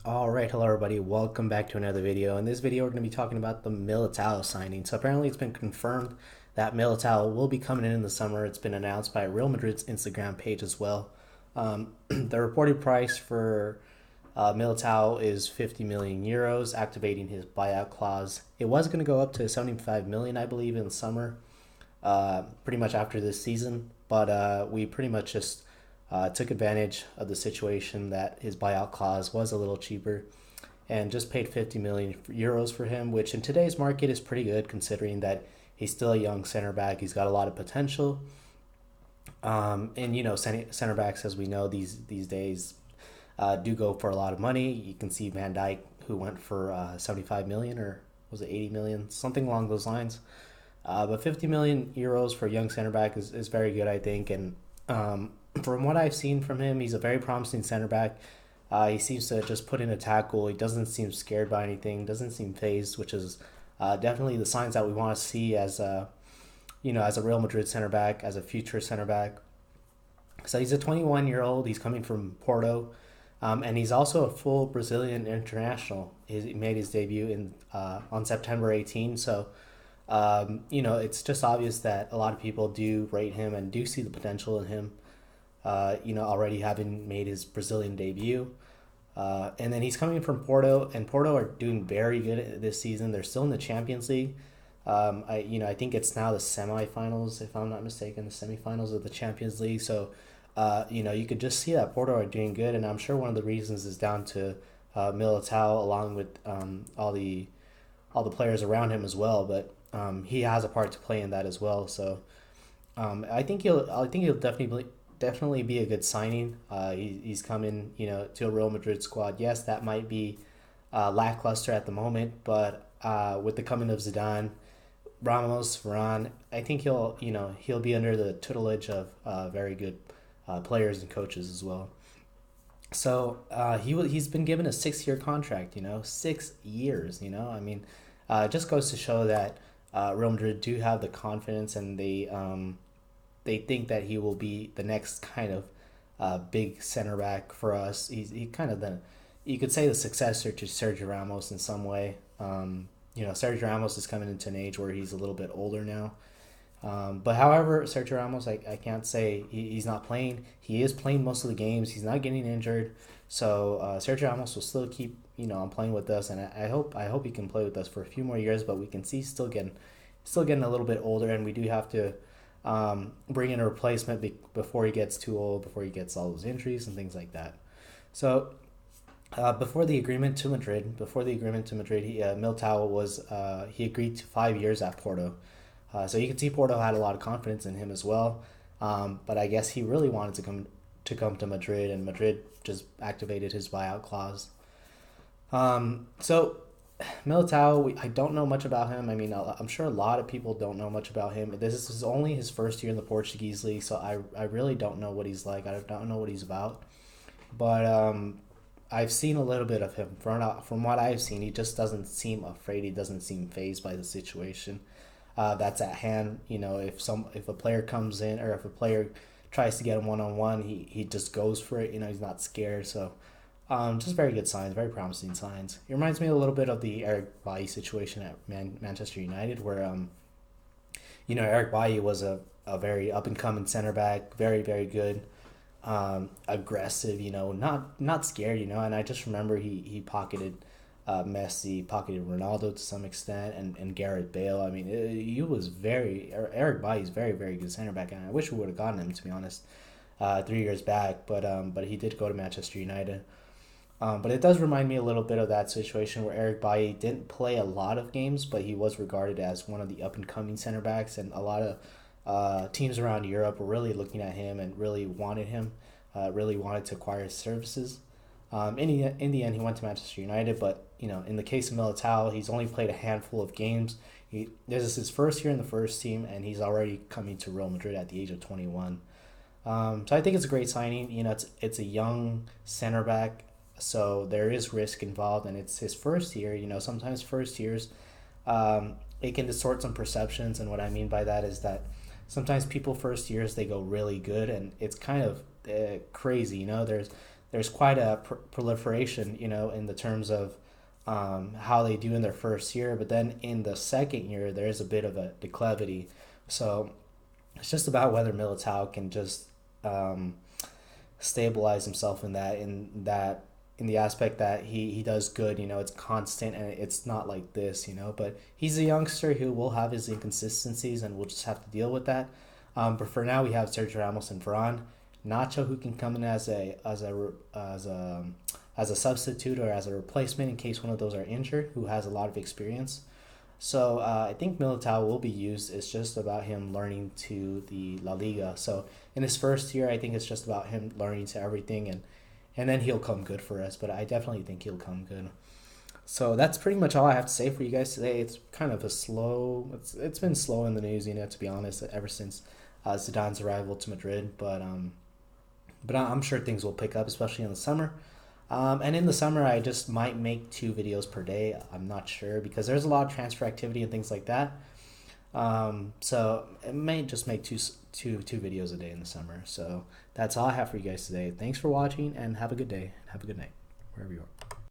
All right, hello everybody. Welcome back to another video. In this video, we're going to be talking about the Militao signing. So apparently, it's been confirmed that Militao will be coming in the summer. It's been announced by Real Madrid's Instagram page as well. The reported price for Militao is 50 million euros, activating his buyout clause. It was going to go up to 75 million, I believe, in the summer, pretty much after this season. But we pretty much just took advantage of the situation that his buyout clause was a little cheaper and just paid 50 million euros for him, which in today's market is pretty good considering that he's still a young center back. He's got a lot of potential. And center backs, as we know, these days do go for a lot of money. You can see Van Dijk, who went for 75 million, or was it 80 million, something along those lines. But 50 million euros for a young center back is very good, I think. And from what I've seen from him, he's a very promising center back. He seems to just put in a tackle. He doesn't seem scared by anything. Doesn't seem phased, which is definitely the signs that we want to see as a Real Madrid center back, as a future center back. So he's a 21-year-old. He's coming from Porto, and he's also a full Brazilian international. He made his debut in on September 18. So it's just obvious that a lot of people do rate him and do see the potential in him. Already having made his Brazilian debut. And then he's coming from Porto, and Porto are doing very good this season. They're still in the Champions League. I think it's now the semifinals, if I'm not mistaken, the semifinals of the Champions League. So, you could just see that Porto are doing good, and I'm sure one of the reasons is down to Militao, along with all the players around him as well. But he has a part to play in that as well. So I think he'll definitely be a good signing. He's coming, to a Real Madrid squad. Yes, that might be lackluster at the moment, but with the coming of Zidane, Ramos, Varane, I think he'll be under the tutelage of very good players and coaches as well. So he's been given a 6 year contract. 6 years. I mean, it just goes to show that Real Madrid do have the confidence, and they think that he will be the next kind of big center back for us. He kind of you could say the successor to Sergio Ramos in some way. Sergio Ramos is coming into an age where he's a little bit older now. But however, Sergio Ramos, I can't say he's not playing. He is playing most of the games. He's not getting injured. So Sergio Ramos will still keep on playing with us, and I hope he can play with us for a few more years. But we can see still getting a little bit older, and we do have to bring in a replacement before he gets too old, before he gets all those injuries and things like that. So before the agreement to Madrid, Militao he agreed to 5 years at Porto. So you can see Porto had a lot of confidence in him as well. But I guess he really wanted to come to Madrid, and Madrid just activated his buyout clause. So Militao, I don't know much about him. I mean, I'm sure a lot of people don't know much about him. This is only his first year in the Portuguese league, so I really don't know what he's like. I don't know what he's about. But I've seen a little bit of him. From what I've seen, he just doesn't seem afraid. He doesn't seem phased by the situation that's at hand. If a player comes in, or if a player tries to get him one on one, he just goes for it. He's not scared. So just very good signs, very promising signs. It reminds me a little bit of the Eric Bailly situation at Manchester United, where Eric Bailly was a very up and coming center back, very very good, aggressive. Not scared. And I just remember he pocketed Messi, pocketed Ronaldo to some extent, and Gareth Bale. I mean, he was Eric Bailly is very very good center back, and I wish we would have gotten him, to be honest, 3 years back. But he did go to Manchester United. But it does remind me a little bit of that situation where Eric Bailly didn't play a lot of games, but he was regarded as one of the up and coming center backs, and a lot of teams around Europe were really looking at him and really wanted him, really wanted to acquire his services. In the end, he went to Manchester United, but in the case of Militao, he's only played a handful of games. This is his first year in the first team, and he's already coming to Real Madrid at the age of 21. So I think it's a great signing. It's a young center back, so there is risk involved, and it's his first year. Sometimes first years, it can distort some perceptions, and what I mean by that is that sometimes people first years they go really good, and it's kind of crazy. there's quite a proliferation, in the terms of how they do in their first year, but then in the second year there is a bit of a declivity. So it's just about whether Militao can just um, stabilize himself in the aspect that he does good. It's constant and it's not like this. But he's a youngster who will have his inconsistencies, and we'll just have to deal with that. But for now, we have Sergio Ramos and Varane. Nacho, who can come in as a substitute or as a replacement in case one of those are injured, who has a lot of experience. So I think Militao will be used. It's just about him learning to the La Liga. So in his first year, I think it's just about him learning to everything, and then he'll come good for us. But I definitely think he'll come good. So that's pretty much all I have to say for you guys today. It's kind of a slow. It's been slow in the news, to be honest, ever since Zidane's arrival to Madrid. But I'm sure things will pick up, especially in the summer. And in the summer, I just might make 2 videos per day. I'm not sure because there's a lot of transfer activity and things like that. So it may just make two videos a day in the summer. So that's all I have for you guys today. Thanks for watching and have a good day. Have a good night wherever you are.